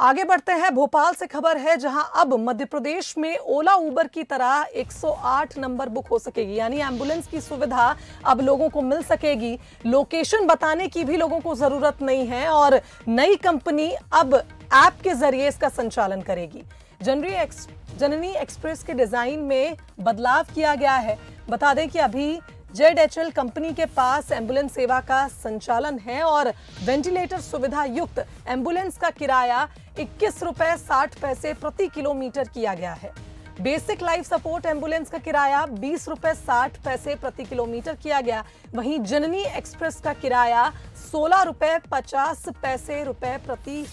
आगे बढ़ते हैं। भोपाल से खबर है जहां अब मध्य प्रदेश में ओला उबर की तरह 108 नंबर बुक हो सकेगी, यानी एम्बुलेंस की सुविधा अब लोगों को मिल सकेगी। लोकेशन बताने की भी लोगों को जरूरत नहीं है और नई कंपनी अब ऐप के जरिए इसका संचालन करेगी। जननी एक्सप्रेस के डिजाइन में बदलाव किया गया है। बता दें कि अभी जेडएचएल कंपनी के पास एम्बुलेंस सेवा का संचालन है और वेंटिलेटर सुविधा युक्त एम्बुलेंस का किराया 21 रुपए 60 पैसे प्रति किलोमीटर किया गया है। बेसिक लाइफ सपोर्ट एम्बुलेंस का किराया 20 रुपए 60 पैसे प्रति किलोमीटर किया गया। वहीं जननी एक्सप्रेस का किराया 16 रुपए 50 पैसे प्रति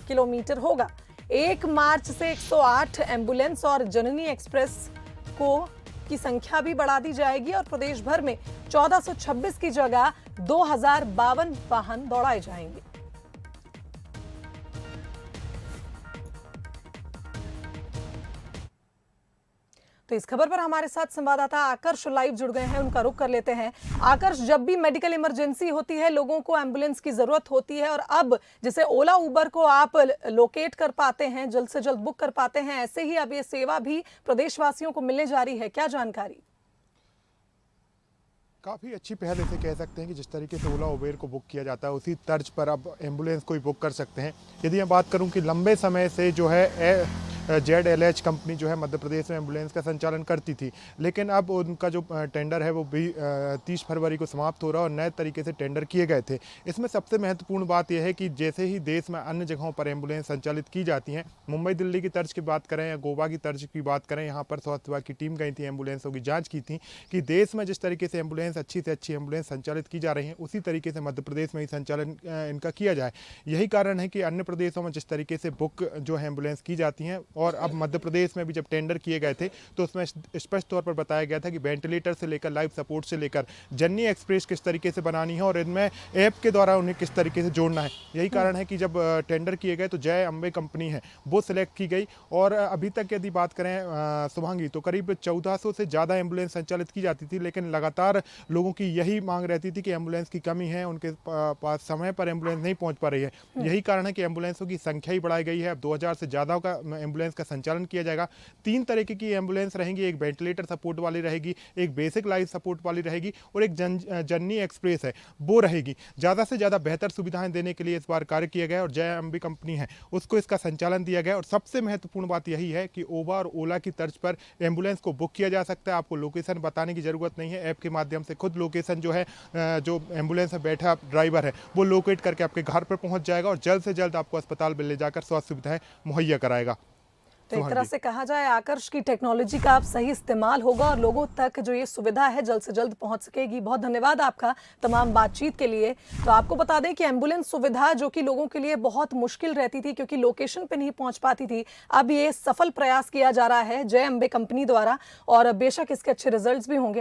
किलोमीटर होगा। 1 मार्च से 108 एम्बुलेंस और जननी एक्सप्रेस की संख्या भी बढ़ा दी जाएगी और प्रदेश भर में 1426 की जगह 2052 वाहन दौड़ाए जाएंगे। तो इस खबर पर हमारे साथ संवाददाता आकर्ष लाइव जुड़ गए हैं, उनका रुख कर लेते हैं। आकर्ष, जब भी मेडिकल इमरजेंसी होती है लोगों को एम्बुलेंस की जरूरत होती है और अब जैसे ओला उबर को आप लोकेट कर पाते हैं, जल्द से जल्द बुक कर पाते हैं, ऐसे ही अब ये सेवा भी प्रदेशवासियों को मिलने जा रही है, क्या जानकारी? काफ़ी अच्छी पहल इसे कह सकते हैं कि जिस तरीके से ओला उबेर को बुक किया जाता है उसी तर्ज पर अब एम्बुलेंस को भी बुक कर सकते हैं। यदि मैं बात करूं कि लंबे समय से जो है जेडएलएच कंपनी जो है मध्य प्रदेश में एम्बुलेंस का संचालन करती थी, लेकिन अब उनका जो टेंडर है वो भी 30 फरवरी को समाप्त हो रहा है और नए तरीके से टेंडर किए गए थे। इसमें सबसे महत्वपूर्ण बात यह है कि जैसे ही देश में अन्य जगहों पर एम्बुलेंस संचालित की जाती हैं, मुंबई दिल्ली की तर्ज की बात करें या गोवा की तर्ज की बात करें, यहाँ पर स्वास्थ्य विभाग की टीम गई थी, एम्बुलेंसों की जाँच की थी कि देश में जिस तरीके से एम्बुलेंस अच्छी से अच्छी एम्बुलेंस संचालित की जा रही हैं उसी तरीके से मध्य प्रदेश में ही संचालन इनका किया जाए। यही कारण है कि अन्य प्रदेशों में जिस तरीके से बुक जो है एम्बुलेंस की जाती हैं और अब मध्य प्रदेश में भी जब टेंडर किए गए थे तो उसमें स्पष्ट तौर पर बताया गया था कि वेंटिलेटर से लेकर लाइफ सपोर्ट से लेकर जननी एक्सप्रेस किस तरीके से बनानी है और इनमें ऐप के द्वारा उन्हें किस तरीके से जोड़ना है। यही कारण है कि जब टेंडर किए गए तो जय अम्बे कंपनी है वो सिलेक्ट की गई और अभी तक यदि बात करें शुभांगी तो करीब 1400 से ज़्यादा एम्बुलेंस संचालित की जाती थी, लेकिन लगातार लोगों की यही मांग रहती थी कि एम्बुलेंस की कमी है, उनके पास समय पर एम्बुलेंस नहीं पहुंच पा रही है। यही कारण है कि एम्बुलेंसों की संख्या ही बढ़ाई गई है। अब 2000 से ज़्यादा का एम्बुलेंस का संचालन किया जाएगा। 3 तरीके की एम्बुलेंस रहेंगी, एक वेंटिलेटर सपोर्ट वाली रहेगी, एक बेसिक लाइफ सपोर्ट वाली रहेगी और एक जननी एक्सप्रेस है वो रहेगी। ज़्यादा से ज़्यादा बेहतर सुविधाएं देने के लिए इस बार कार्य किया गया और जय अम्बे कंपनी है उसको इसका संचालन दिया गया। और सबसे महत्वपूर्ण बात यही है कि उबर और ओला की तर्ज पर एम्बुलेंस को बुक किया जा सकता है। आपको लोकेशन बताने की जरूरत नहीं है, ऐप के माध्यम से खुद लोकेशन जो है जो एम्बुलेंस में बैठा ड्राइवर है वो लोकेट करके आपके घर पर पहुंच जाएगा और जल्द से जल्द आपको अस्पताल में ले जाकर स्वास्थ्य सुविधाएं मुहैया कराएगा। तो एक तरह से कहा जाए आकर्ष की टेक्नोलॉजी का अब सही इस्तेमाल होगा और लोगों तक जो ये सुविधा है जल्द से जल्द पहुंच सकेगी। बहुत धन्यवाद आपका तमाम बातचीत के लिए। तो आपको बता दें कि एम्बुलेंस सुविधा जो कि लोगों के लिए बहुत मुश्किल रहती थी क्योंकि लोकेशन पे नहीं पहुंच पाती थी, अब ये सफल प्रयास किया जा रहा है जय अम्बे कंपनी द्वारा और बेशक इसके अच्छे रिजल्ट्स भी होंगे।